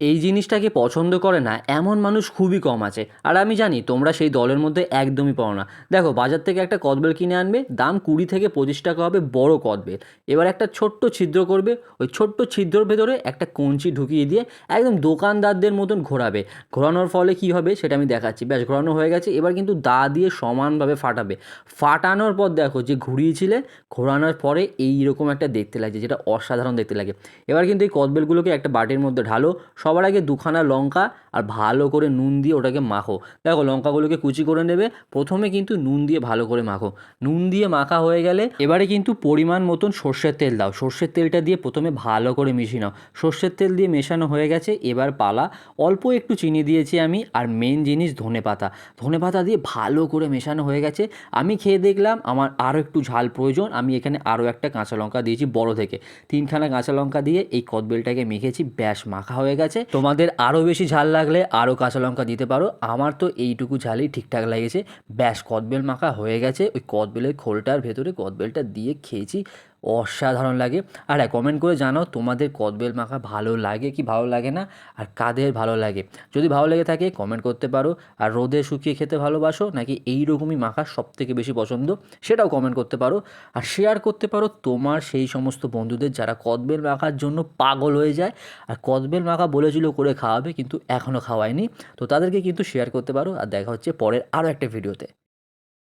এই জিনিসটাকে পছন্দ করে না এমন মানুষ খুবই কম আছে। আর আমি জানি তোমরা সেই দলের মধ্যে একদমই পড়ো না। দেখো, বাজার থেকে একটা কদবেল কিনে আনবে, দাম 20 থেকে 25 টাকা হবে বড় কদবেল। এবার একটা ছোট্ট ছিদ্র করবে, ওই ছোট্ট ছিদ্রর ভেতরে একটা কঞ্চি ঢুকিয়ে দিয়ে একদম দোকানদারদের মতন ঘোরাবে। ঘোরানোর ফলে কী হবে সেটা আমি দেখাচ্ছি। ব্যাস, ঘোরানো হয়ে গেছে। এবার কিন্তু দা দিয়ে সমানভাবে ফাটাবে। ফাটানোর পর দেখো, যে ঘুরিয়েছিলে, ঘোরানোর পরে এইরকম একটা দেখতে লাগছে, যেটা অসাধারণ দেখতে লাগে। এবার কিন্তু এই কদবেলগুলোকে একটা বাটির মধ্যে ঢালো। সবার আগে 2খানা লঙ্কা আর ভালো করে নুন দিয়ে ওটাকে মাখো। দেখো, লঙ্কাগুলোকে কুচি করে নেবে। প্রথমে কিন্তু নুন দিয়ে ভালো করে মাখো। নুন দিয়ে মাখা হয়ে গেলে এবারে কিন্তু পরিমাণ মতন সর্ষের তেল দাও। সর্ষের তেলটা দিয়ে প্রথমে ভালো করে মিশিয়ে নাও। সর্ষের তেল দিয়ে মেশানো হয়ে গেছে, এবার পালা। অল্প একটু চিনি দিয়েছি আমি, আর মেন জিনিস ধনেপাতা। ধনেপাতা দিয়ে ভালো করে মেশানো হয়ে গেছে। আমি খেয়ে দেখলাম আমার আরও একটু ঝাল প্রয়োজন। আমি এখানে আরও একটা কাঁচা লঙ্কা দিয়েছি বড় থেকে। 3খানা কাঁচা লঙ্কা দিয়ে এই কদবেলটাকে মেখেছি। ব্যাস, মাখা হয়ে গেছে। তোমাদের আরও বেশি ঝাল লাগলে আরও কাঁচা লঙ্কা দিতে পারো। আমার তো এইটুকু ঝালই ঠিকঠাক লেগেছে। ব্যাস, কদবেল মাখা হয়ে গেছে। ওই কদবেলের খোলটার ভেতরে কদবেলটা দিয়ে খেয়েছি, অসাধারণ লাগে। আর হ্যাঁ, কমেন্ট করে জানাও তোমাদের কদবেল মাখা ভালো লাগে কি ভালো লাগে না, আর কাদের ভালো লাগে। যদি ভালো লেগে থাকে কমেন্ট করতে পারো। আর রোদে শুকিয়ে খেতে ভালোবাসো নাকি এই রকমই মাখা সবথেকে বেশি পছন্দ, সেটাও কমেন্ট করতে পারো। আর শেয়ার করতে পারো তোমার সেই সমস্ত বন্ধুদের যারা কদবেল মাখার জন্য পাগল হয়ে যায়। আর কদবেল মাখা বলেছিল করে খাওয়াবে, কিন্তু এখনও খাওয়ায়নি। তো তাদেরকে কিন্তু শেয়ার করতে পারো। আর দেখা হচ্ছে পরের আরও একটা ভিডিওতে।